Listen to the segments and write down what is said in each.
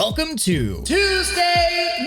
Welcome to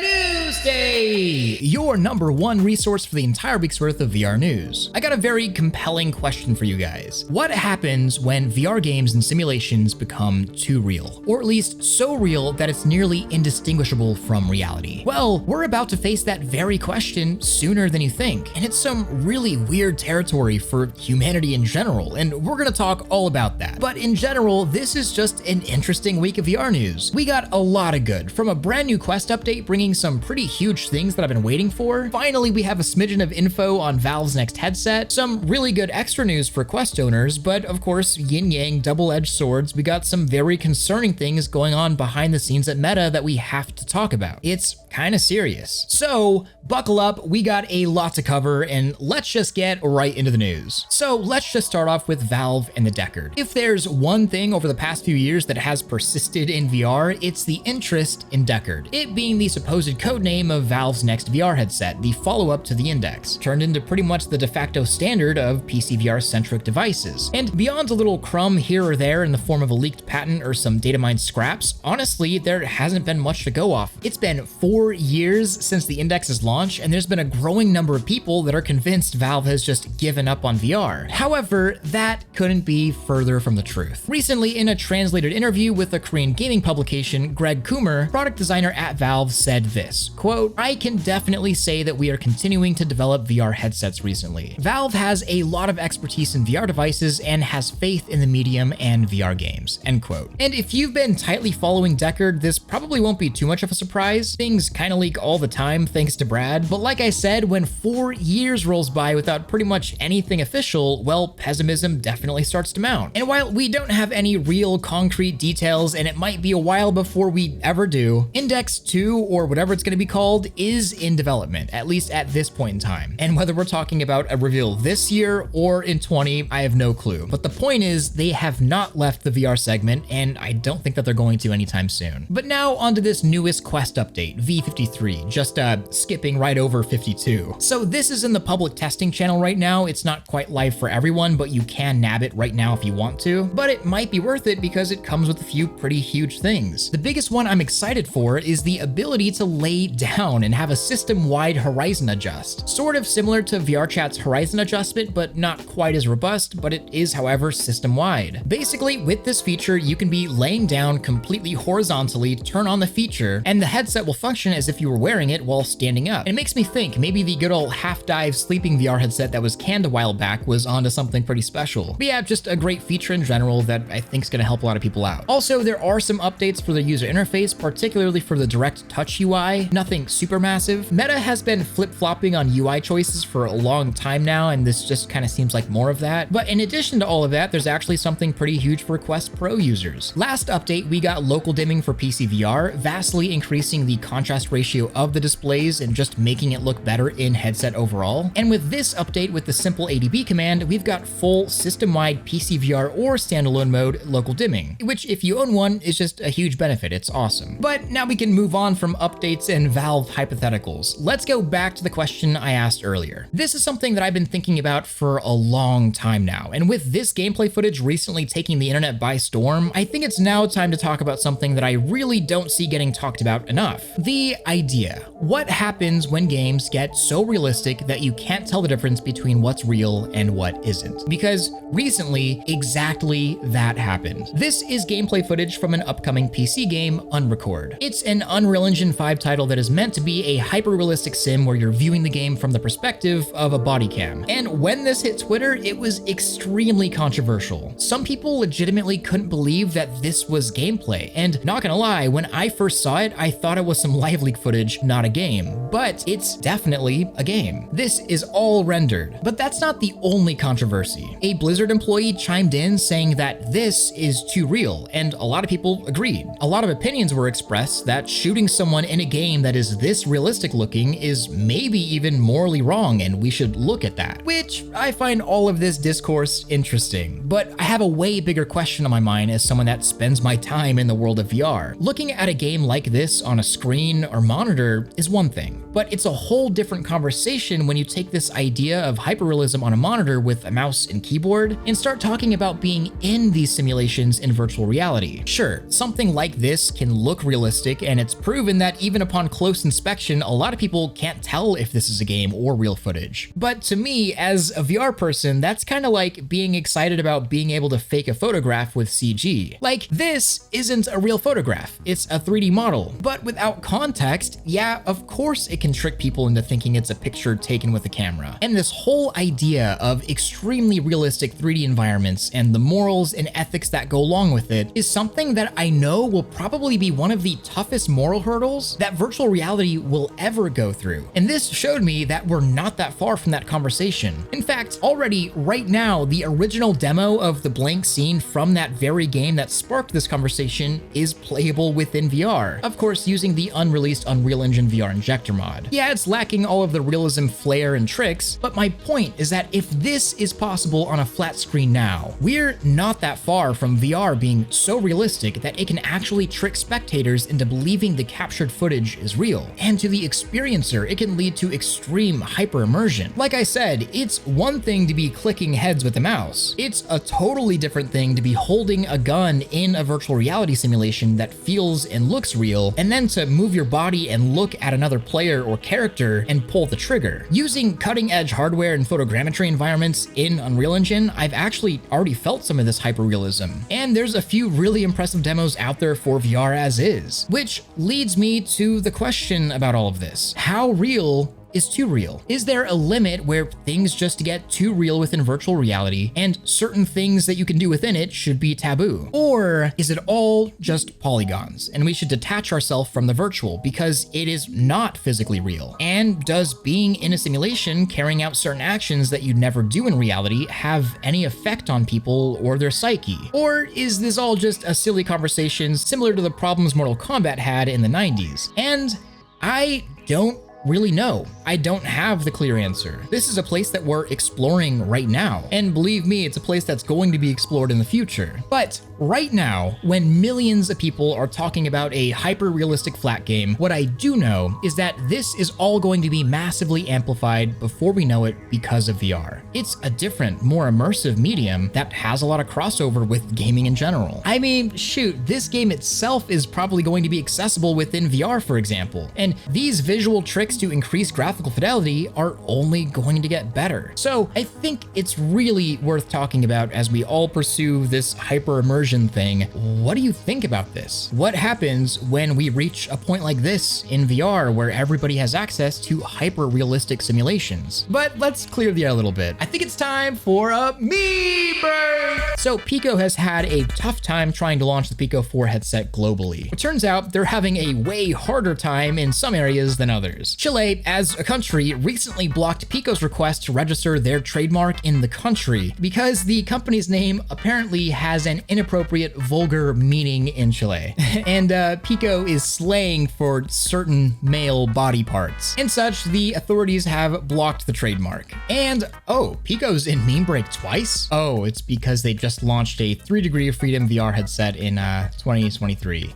NEWSDAY, your #1 resource for the entire week's worth of VR news. I got a very compelling question for you guys. What happens when VR games and simulations become too real? Or at least so real that it's nearly indistinguishable from reality? Well, we're about to face that very question sooner than you think, and it's some really weird territory for humanity in general, and we're gonna talk all about that. But in general, this is just an interesting week of VR news. We got a lot of good, from a brand new Quest update bringing some pretty huge things that I've been waiting for. Finally, we have a smidgen of info on Valve's next headset, some really good extra news for Quest owners, but of course, yin-yang double-edged swords, we got some very concerning things going on behind the scenes at Meta that we have to talk about. It's kind of serious. So buckle up, we got a lot to cover, and let's just get right into the news. So let's just start off with Valve and the Deckard. If there's one thing over the past few years that has persisted in VR, it's the interest in Deckard. It being the supposed codename of Valve's next VR headset, the follow-up to the Index, turned into pretty much the de facto standard of PC VR-centric devices. And beyond a little crumb here or there in the form of a leaked patent or some data mine scraps, honestly, there hasn't been much to go off. It's been 4 years since the Index's launch, and there's been a growing number of people that are convinced Valve has just given up on VR. However, that couldn't be further from the truth. Recently, in a translated interview with a Korean gaming publication, Greg Coomer, product designer at Valve, said this, quote, "I can definitely say that we are continuing to develop VR headsets recently. Valve has a lot of expertise in VR devices and has faith in the medium and VR games," end quote. And if you've been tightly following Deckard, this probably won't be too much of a surprise. Things kind of leak all the time thanks to Brad, but like I said, when 4 years rolls by without pretty much anything official, well, pessimism definitely starts to mount. And while we don't have any real concrete details, and it might be a while before we ever do, Index 2, or whatever it's going to be called, is in development, at least at this point in time. And whether we're talking about a reveal this year or in 20, I have no clue. But the point is, they have not left the VR segment, and I don't think that they're going to anytime soon. But now onto this newest Quest update, V53, just skipping right over 52. So this is in the public testing channel right now. It's not quite live for everyone, but you can nab it right now if you want to. But it might be worth it because it comes with a few pretty huge things. The biggest one I'm excited for is the ability to lay down and have a system-wide horizon adjust. Sort of similar to VRChat's horizon adjustment, but not quite as robust, but it is, however, system-wide. Basically, with this feature, you can be laying down completely horizontally, turn on the feature, and the headset will function as if you were wearing it while standing up. It makes me think maybe the good old half-dive sleeping VR headset that was canned a while back was onto something pretty special. But yeah, just a great feature in general that I think is going to help a lot of people out. Also, there are some updates for the user interface, particularly for the direct touch UI. Nothing super massive. Meta has been flip-flopping on UI choices for a long time now, and this just kind of seems like more of that. But in addition to all of that, there's actually something pretty huge for Quest Pro users. Last update, we got local dimming for PC VR, vastly increasing the contrast ratio of the displays and just making it look better in headset overall. And with this update, with the simple ADB command, we've got full system-wide PC VR or standalone mode local dimming, which if you own one is just a huge benefit. It's awesome. But now we can move on from updates and Valve hypotheticals. Let's go back to the question I asked earlier. This is something that I've been thinking about for a long time now, and with this gameplay footage recently taking the internet by storm, I think it's now time to talk about something that I really don't see getting talked about enough. The idea. What happens when games get so realistic that you can't tell the difference between what's real and what isn't? Because recently, exactly that happened. This is gameplay footage from an upcoming PC game, Unrecord. It's an Unreal Engine 5 title that is meant to be a hyper-realistic sim where you're viewing the game from the perspective of a body cam. And when this hit Twitter, it was extremely controversial. Some people legitimately couldn't believe that this was gameplay, and not gonna lie, when I first saw it, I thought it was some live leak footage, not a game. But it's definitely a game. This is all rendered. But that's not the only controversy. A Blizzard employee chimed in saying that this is too real, and a lot of people agreed. A lot of opinions were expressed that shooting someone in a game that is this realistic looking is maybe even morally wrong, and we should look at that. Which I find all of this discourse interesting, but I have a way bigger question on my mind as someone that spends my time in the world of VR. Looking at a game like this on a screen or monitor is one thing, but it's a whole different conversation when you take this idea of hyperrealism on a monitor with a mouse and keyboard and start talking about being in these simulations in virtual reality. Sure, something like this can look realistic, and it's proven that even upon close inspection, a lot of people can't tell if this is a game or real footage. But to me, as a VR person, that's kind of like being excited about being able to fake a photograph with CG. Like, this isn't a real photograph, it's a 3D model. But without context, yeah, of course it can trick people into thinking it's a picture taken with a camera. And this whole idea of extremely realistic 3D environments and the morals and ethics that go along with it is something that I know will probably be one of the toughest moral hurdles that virtual reality will ever go through. And this showed me that we're not that far from that conversation. In fact, already right now, the original demo of the blank scene from that very game that sparked this conversation is playable within VR. Of course, using the unreleased Unreal Engine VR injector mod. Yeah, it's lacking all of the realism flair and tricks, but my point is that if this is possible on a flat screen now, we're not that far from VR being so realistic that it can actually trick spectators into believing the captured footage is real. And to the experiencer, it can lead to extreme hyper immersion. Like I said, it's one thing to be clicking heads with the mouse. It's a totally different thing to be holding a gun in a virtual reality simulation that feels and looks real, and then to move your body and look at another player or character and pull the trigger. Using cutting-edge hardware and photogrammetry environments in Unreal Engine, I've actually already felt some of this hyperrealism. And there's a few really impressive demos out there for VR as is, which leads me to the question about all of this. How real is too real? Is there a limit where things just get too real within virtual reality and certain things that you can do within it should be taboo? Or is it all just polygons and we should detach ourselves from the virtual because it is not physically real? And does being in a simulation carrying out certain actions that you'd never do in reality have any effect on people or their psyche? Or is this all just a silly conversation similar to the problems Mortal Kombat had in the 90s? And I don't really know. I don't have the clear answer. This is a place that we're exploring right now. And believe me, it's a place that's going to be explored in the future. But right now, when millions of people are talking about a hyper-realistic flat game, what I do know is that this is all going to be massively amplified before we know it because of VR. It's a different, more immersive medium that has a lot of crossover with gaming in general. I mean, shoot, this game itself is probably going to be accessible within VR, for example. And these visual tricks to increase graphical fidelity are only going to get better. So I think it's really worth talking about as we all pursue this hyper immersion thing. What do you think about this? What happens when we reach a point like this in VR where everybody has access to hyper realistic simulations? But let's clear the air a little bit. I think it's time for a me break. So Pico has had a tough time trying to launch the Pico 4 headset globally. It turns out they're having a way harder time in some areas than others. Chile, as a country, recently blocked Pico's request to register their trademark in the country because the company's name apparently has an inappropriate, vulgar meaning in Chile. And Pico is slang for certain male body parts. And such, the authorities have blocked the trademark. And oh, Pico's in meme break twice? Oh, it's because they just launched a 3 Degree of Freedom VR headset in 2023.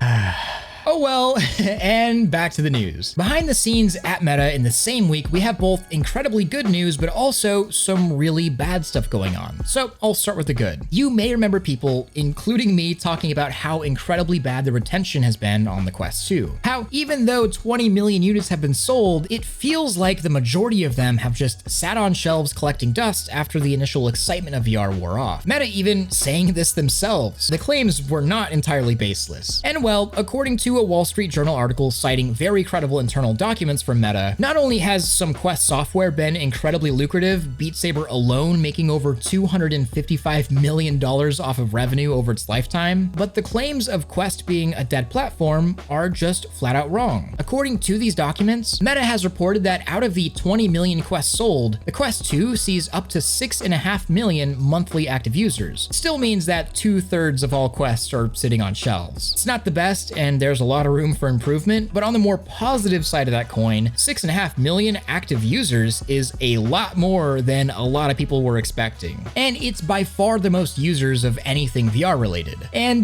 Oh well, and back to the news. Behind the scenes at Meta in the same week, we have both incredibly good news, but also some really bad stuff going on. So I'll start with the good. You may remember people, including me, talking about how incredibly bad the retention has been on the Quest 2. How even though 20 million units have been sold, it feels like the majority of them have just sat on shelves collecting dust after the initial excitement of VR wore off. Meta even saying this themselves. The claims were not entirely baseless. And well, according to a Wall Street Journal article citing very credible internal documents from Meta, not only has some Quest software been incredibly lucrative, Beat Saber alone making over $255 million off of revenue over its lifetime, but the claims of Quest being a dead platform are just flat out wrong. According to these documents, Meta has reported that out of the 20 million Quests sold, the Quest 2 sees up to 6.5 million monthly active users. It still means that 2/3 of all Quests are sitting on shelves. It's not the best, and there's a lot of room for improvement, but on the more positive side of that coin, 6.5 million active users is a lot more than a lot of people were expecting. And it's by far the most users of anything VR related. And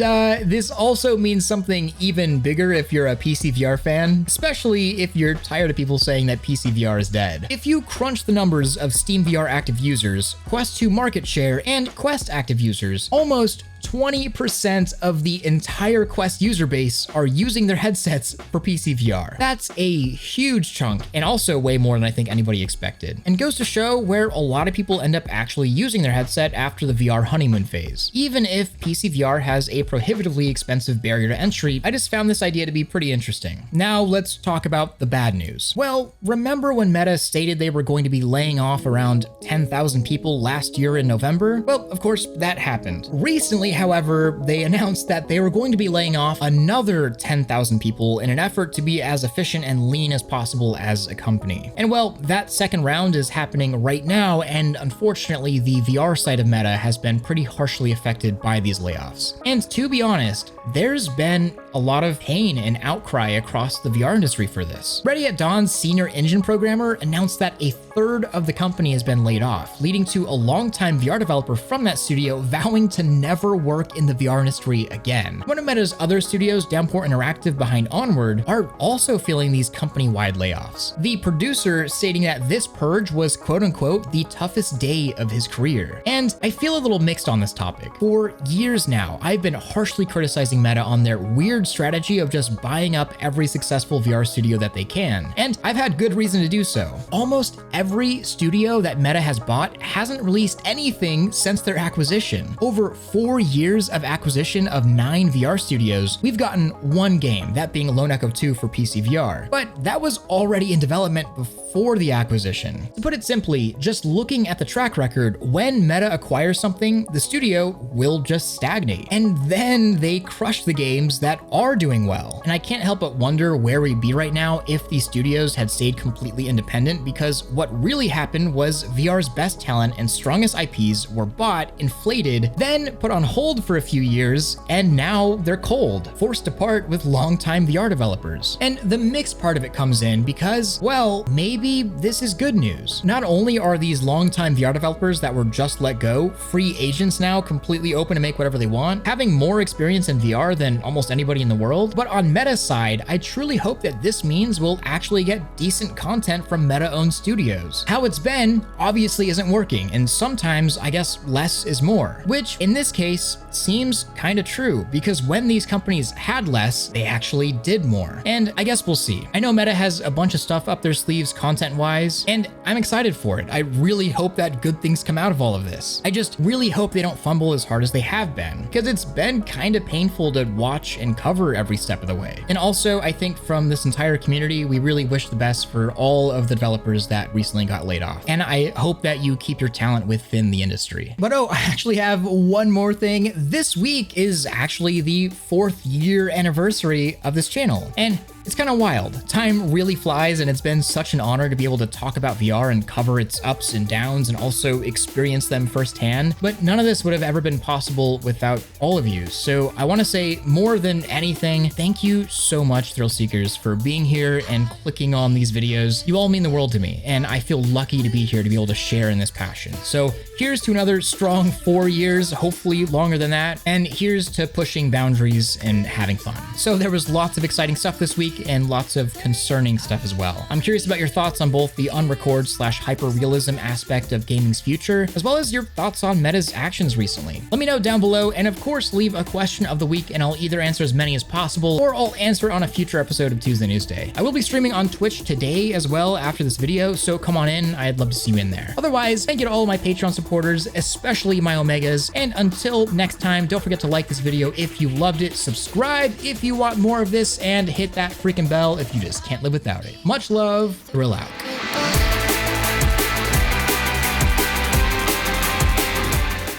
this also means something even bigger if you're a PC VR fan, especially if you're tired of people saying that PC VR is dead. If you crunch the numbers of Steam VR active users, Quest 2 market share, and Quest active users, almost 20% of the entire Quest user base are using their headsets for PC VR. That's a huge chunk, and also way more than I think anybody expected, and goes to show where a lot of people end up actually using their headset after the VR honeymoon phase. Even if PC VR has a prohibitively expensive barrier to entry, I just found this idea to be pretty interesting. Now let's talk about the bad news. Well, remember when Meta stated they were going to be laying off around 10,000 people last year in November? Well, of course, that happened. Recently, however, they announced that they were going to be laying off another 10,000 people in an effort to be as efficient and lean as possible as a company. And well, that second round is happening right now, and unfortunately, the VR side of Meta has been pretty harshly affected by these layoffs. And to be honest, there's been a lot of pain and outcry across the VR industry for this. Ready at Dawn's senior engine programmer announced that a third of the company has been laid off, leading to a longtime VR developer from that studio vowing to never work in the VR industry again. One of Meta's other studios, Downpour Interactive behind Onward, are also feeling these company-wide layoffs. The producer stating that this purge was quote-unquote the toughest day of his career. And I feel a little mixed on this topic. For years now, I've been harshly criticizing Meta on their weird strategy of just buying up every successful VR studio that they can, and I've had good reason to do so. Almost every studio that Meta has bought hasn't released anything since their acquisition. Over 4 years of acquisition of 9 VR studios, we've gotten one game, that being Lone Echo 2 for PC VR, but that was already in development before the acquisition. To put it simply, just looking at the track record, when Meta acquires something, the studio will just stagnate, and then they crush the games that are doing well. And I can't help but wonder where we'd be right now if these studios had stayed completely independent, because what really happened was VR's best talent and strongest IPs were bought, inflated, then put on hold for a few years, and now they're cold, forced to part with longtime VR developers. And the mixed part of it comes in because, well, maybe this is good news. Not only are these longtime VR developers that were just let go free agents now, completely open to make whatever they want, having more experience in VR than almost anybody in the world, but on Meta's side, I truly hope that this means we'll actually get decent content from Meta-owned studios. How it's been obviously isn't working, and sometimes I guess less is more, which in this case seems kind of true, because when these companies had less, they actually did more. And I guess we'll see. I know Meta has a bunch of stuff up their sleeves content-wise, and I'm excited for it. I really hope that good things come out of all of this. I just really hope they don't fumble as hard as they have been, because it's been kind of painful to watch and cover every step of the way. And also, I think from this entire community, we really wish the best for all of the developers that recently got laid off. And I hope that you keep your talent within the industry. But oh, I actually have one more thing. This week is actually the 4th year anniversary of this channel, and it's kind of wild. Time really flies, and it's been such an honor to be able to talk about VR and cover its ups and downs and also experience them firsthand. But none of this would have ever been possible without all of you. So I want to say more than anything, thank you so much, Thrill Seekers, for being here and clicking on these videos. You all mean the world to me, and I feel lucky to be here to be able to share in this passion. So here's to another strong 4 years, hopefully longer than that. And here's to pushing boundaries and having fun. So there was lots of exciting stuff this week, and lots of concerning stuff as well. I'm curious about your thoughts on both the unrecord/hyper-realism aspect of gaming's future, as well as your thoughts on Meta's actions recently. Let me know down below, and of course, leave a question of the week, and I'll either answer as many as possible, or I'll answer on a future episode of Tuesday Newsday. I will be streaming on Twitch today as well after this video, so come on in. I'd love to see you in there. Otherwise, thank you to all of my Patreon supporters, especially my Omegas, and until next time, don't forget to like this video if you loved it, subscribe if you want more of this, and hit that freaking bell if you just can't live without it. Much love, Thrill out.